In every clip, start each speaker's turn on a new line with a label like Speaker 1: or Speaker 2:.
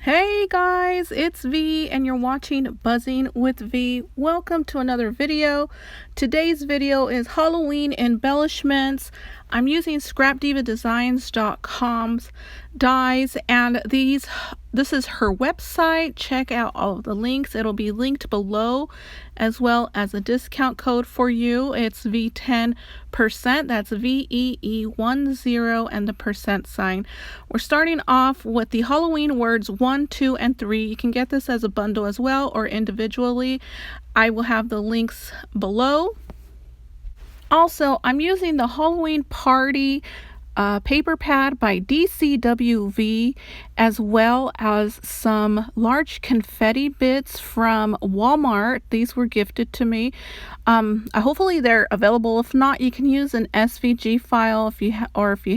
Speaker 1: Hey guys, it's V and you're watching Buzzing with V. Welcome to another video. Today's video is Halloween embellishments. I'm using scrapdivadesigns.com's dies, and this is her website. Check out all of the links. It'll be linked below, as well as a discount code for you. It's V10%. That's VEE10 and the percent sign. We're starting off with the Halloween words 1, 2, and 3. You can get this as a bundle as well or individually. I will have the links below. Also, I'm using the Halloween Party paper pad by DCWV, as well as some large confetti bits from Walmart. These were gifted to me. Hopefully they're available. If not, you can use an SVG file if you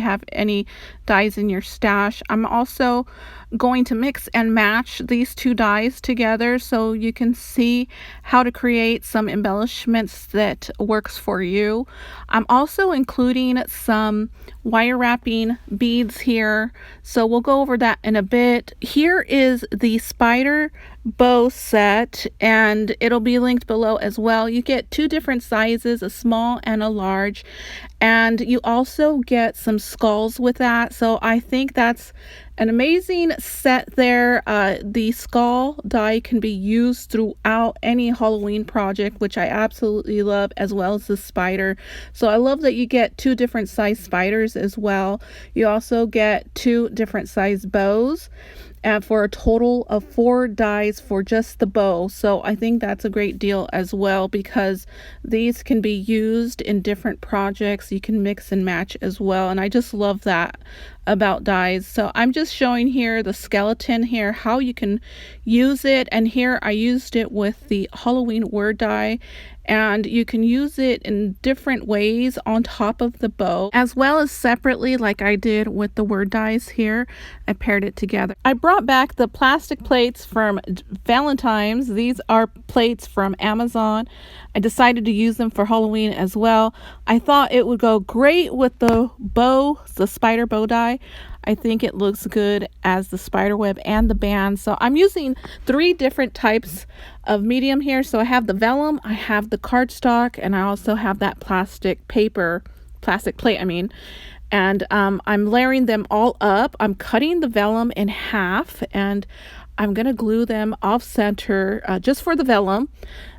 Speaker 1: have any dies in your stash. I'm also going to mix and match these two dies together so you can see how to create some embellishments that works for you. I'm also including some wire wrapping beads here, so we'll go over that in a bit. Here is the spider bow set, and it'll be linked below as well. You get two different sizes, a small and a large, and you also get some skulls with that, so I think that's an amazing set there. The skull die can be used throughout any Halloween project, which I absolutely love, as well as the spider. So I love that you get two different size spiders as well. You also get two different size bows, and for a total of 4 dies for just the bow. So I think that's a great deal as well, because these can be used in different projects. You can mix and match as well, and I just love that about dies. So I'm just showing here the skeleton here, how you can use it, and here I used it with the Halloween word die, and you can use it in different ways on top of the bow as well as separately, like I did with the word dies here. I paired it together. I brought back the plastic plates from Valentine's. These are plates from Amazon. I decided to use them for Halloween as well. I thought it would go great with the bow, the spider bow die. I think it looks good as the spider web and the band. So I'm using 3 different types of medium here. So I have the vellum, I have the cardstock, and I also have that plastic plate, and I'm layering them all up. I'm cutting the vellum in half, and I'm gonna glue them off center just for the vellum.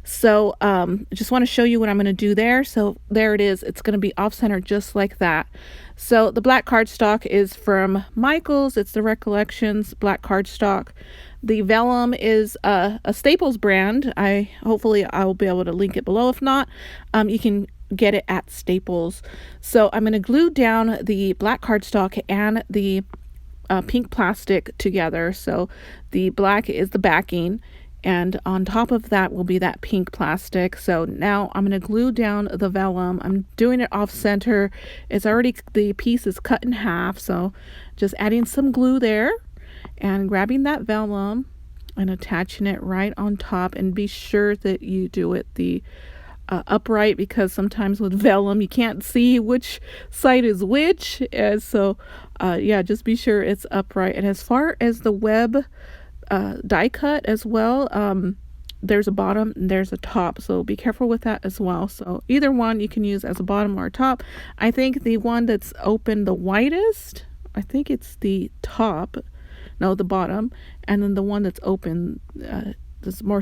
Speaker 1: So I just want to show you what I'm going to do there. So there it is. It's going to be off center just like that. So the black cardstock is from Michaels. It's the Recollections black cardstock. The vellum is a Staples brand. Hopefully I will be able to link it below. If not, you can get it at Staples. So I'm going to glue down the black cardstock and the pink plastic together. So the black is the backing, and on top of that will be that pink plastic. So now I'm going to glue down the vellum. I'm doing it off center. It's already, the piece is cut in half, so just adding some glue there and grabbing that vellum and attaching it right on top. And be sure that you do it the upright, because sometimes with vellum you can't see which side is which, and so yeah, just be sure it's upright. And as far as the web die cut as well, there's a bottom and there's a top, so be careful with that as well. So either one you can use as a bottom or a top. I think the one that's open the widest, I think it's the top, no, the bottom, and then the one that's open, that's more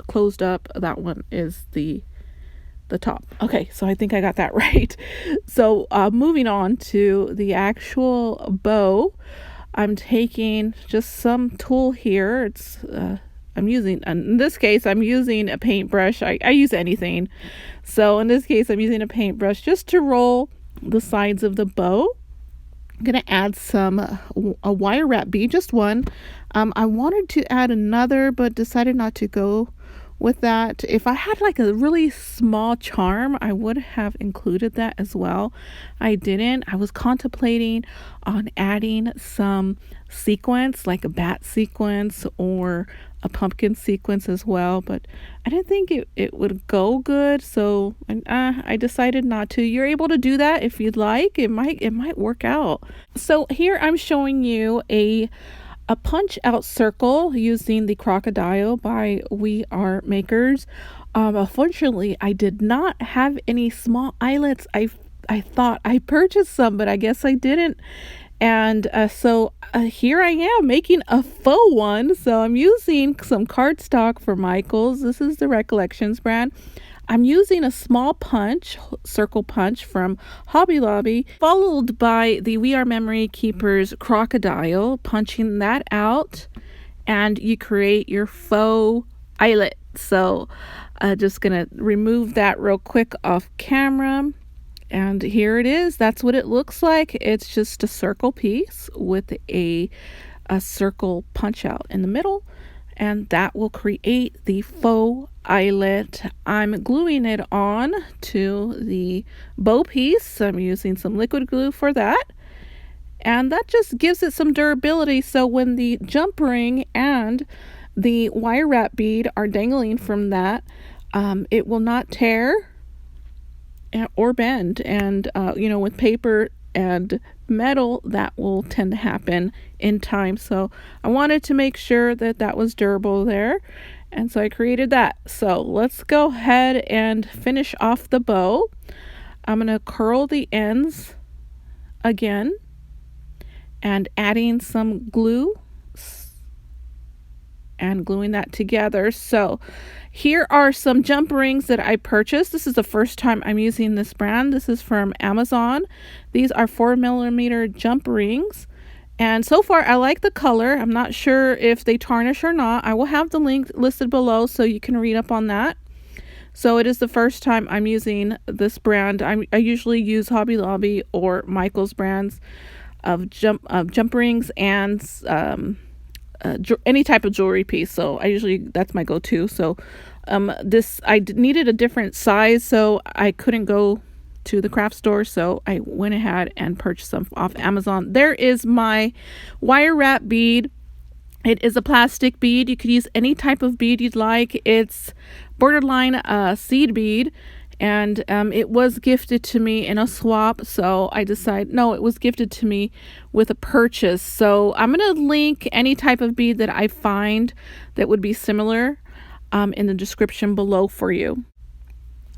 Speaker 1: closed up, that one is the top. Okay, so I think I got that right. So moving on to the actual bow, I'm taking just some tool here. It's I'm using, in this case I'm using a paintbrush. I use anything, so in this case I'm using a paintbrush just to roll the sides of the bow. I'm gonna add some a wire wrap bead, just one. I wanted to add another but decided not to go with that. If I had like a really small charm, I would have included that as well. I didn't. I was contemplating on adding some sequence, like a bat sequence or a pumpkin sequence as well, but I didn't think it would go good, so I decided not to. You're able to do that if you'd like. It might work out. So here I'm showing you a a punch out circle using the Crocodile by We Are Makers. Unfortunately, I did not have any small eyelets. I thought I purchased some, but I guess I didn't. And so here I am making a faux one. So I'm using some cardstock for Michaels. This is the Recollections brand. I'm using a small punch, circle punch from Hobby Lobby, followed by the We Are Memory Keepers Crocodile, punching that out, and you create your faux eyelet. So just gonna remove that real quick off camera. And here it is. That's what it looks like. It's just a circle piece with a circle punch out in the middle. And that will create the faux eyelet. I'm gluing it on to the bow piece. I'm using some liquid glue for that. And that just gives it some durability. So when the jump ring and the wire wrap bead are dangling from that, it will not tear or bend. And with paper and metal, that will tend to happen in time. So I wanted to make sure that that was durable there, and so I created that. So let's go ahead and finish off the bow. I'm going to curl the ends again and adding some glue and gluing that together. So here are some jump rings that I purchased. This is the first time I'm using this brand. This is from Amazon. These are 4mm jump rings. And so far, I like the color. I'm not sure if they tarnish or not. I will have the link listed below so you can read up on that. So it is the first time I'm using this brand. I usually use Hobby Lobby or Michaels brands of jump rings and any type of jewelry piece. So that's my go-to. So I needed a different size, so I couldn't go to the craft store, so I went ahead and purchased some off Amazon. There is my wire wrap bead. It is a plastic bead. You could use any type of bead you'd like. It's borderline seed bead, and it was gifted to me in a swap, so I decided, no, it was gifted to me with a purchase. So I'm going to link any type of bead that I find that would be similar in the description below for you.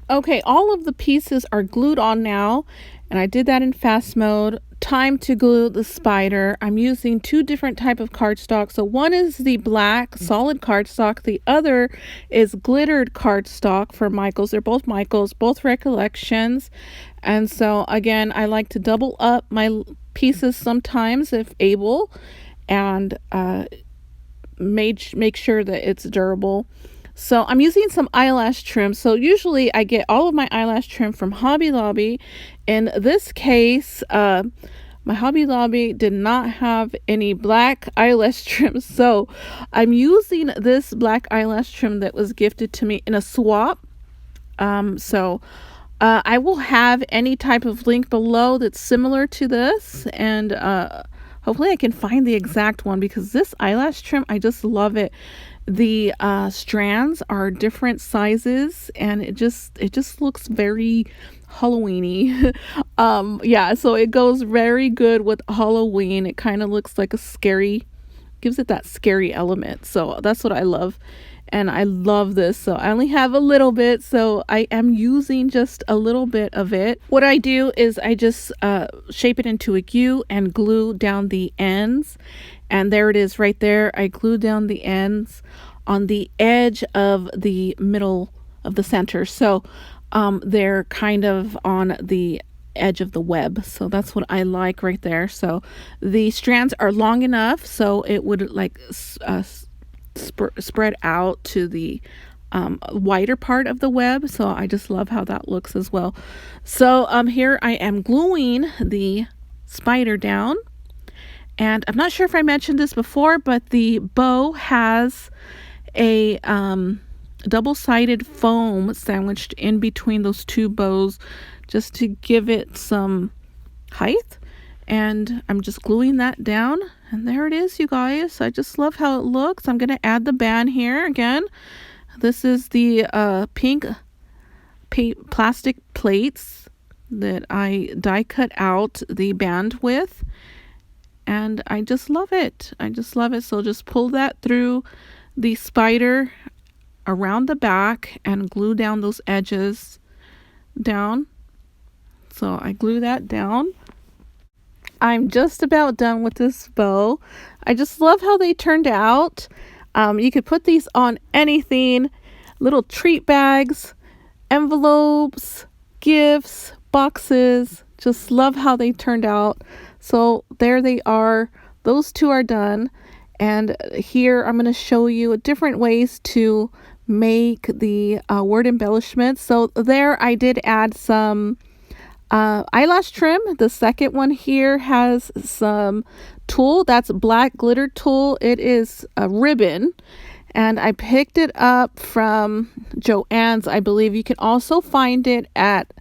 Speaker 1: Okay, all of the pieces are glued on now, and I did that in fast mode. Time to glue the spider. I'm using two different type of cardstock. So one is the black solid cardstock. The other is glittered cardstock for Michaels. They're both Michaels, both Recollections. And so again, I like to double up my pieces sometimes if able, and make sure that it's durable. So I'm using some eyelash trim. So usually I get all of my eyelash trim from Hobby Lobby. In this case, my Hobby Lobby did not have any black eyelash trim. So I'm using this black eyelash trim that was gifted to me in a swap. I will have any type of link below that's similar to this. And hopefully I can find the exact one, because this eyelash trim, I just love it. The strands are different sizes, and it just looks very Halloween-y. Yeah, so it goes very good with Halloween. It kind of looks like gives it that scary element. So that's what I love. And I love this. So I only have a little bit, so I am using just a little bit of it. What I do is I just shape it into a U and glue down the ends. And there it is right there. I glue down the ends on the edge of the middle of the center. So they're kind of on the edge of the web. So that's what I like right there. So the strands are long enough so it would like spread out to the wider part of the web. So I just love how that looks as well. So here I am gluing the spider down. And I'm not sure if I mentioned this before, but the bow has a double-sided foam sandwiched in between those two bows just to give it some height. And I'm just gluing that down. And there it is, you guys. I just love how it looks. I'm going to add the band here again. This is the pink plastic plates that I die cut out the band with. and I just love it. I just love it. So just pull that through the spider around the back and glue down those edges down. So I glue that down. I'm just about done with this bow. I just love how they turned out. You could put these on anything, little treat bags, envelopes, gifts, boxes. Just love how they turned out. So there they are. Those two are done. And here I'm going to show you different ways to make the word embellishments. So there I did add some eyelash trim. The second one here has some tulle. That's black glitter tulle. It is a ribbon, and I picked it up from Joann's, I believe. You can also find it at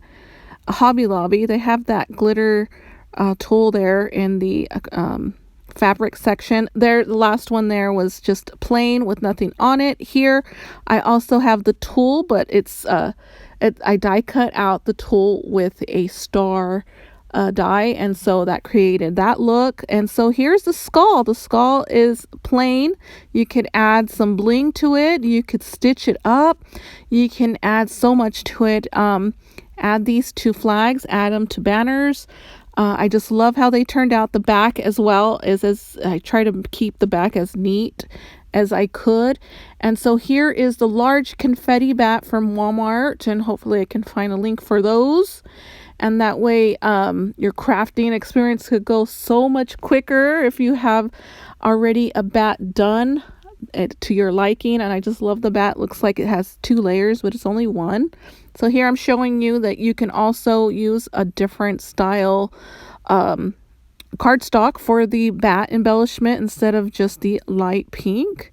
Speaker 1: Hobby Lobby. They have that glitter tulle there in the fabric section. There, the last one there was just plain with nothing on it. Here I also have the tulle, but it's I die cut out the tulle with a star die, and so that created that look. And so here's the skull. The skull is plain. You could add some bling to it. You could stitch it up. You can add so much to it. Add these two flags, add them to banners. I just love how they turned out. The back as well is, as I try to keep the back as neat as I could. And so here is the large confetti bat from Walmart, and hopefully I can find a link for those. And that way your crafting experience could go so much quicker if you have already a bat done to your liking. And I just love the bat. Looks like it has 2 layers, but it's only one. So here I'm showing you that you can also use a different style cardstock for the bat embellishment instead of just the light pink.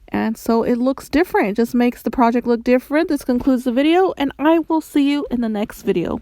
Speaker 1: And so it looks different. It just makes the project look different. This concludes the video, and I will see you in the next video.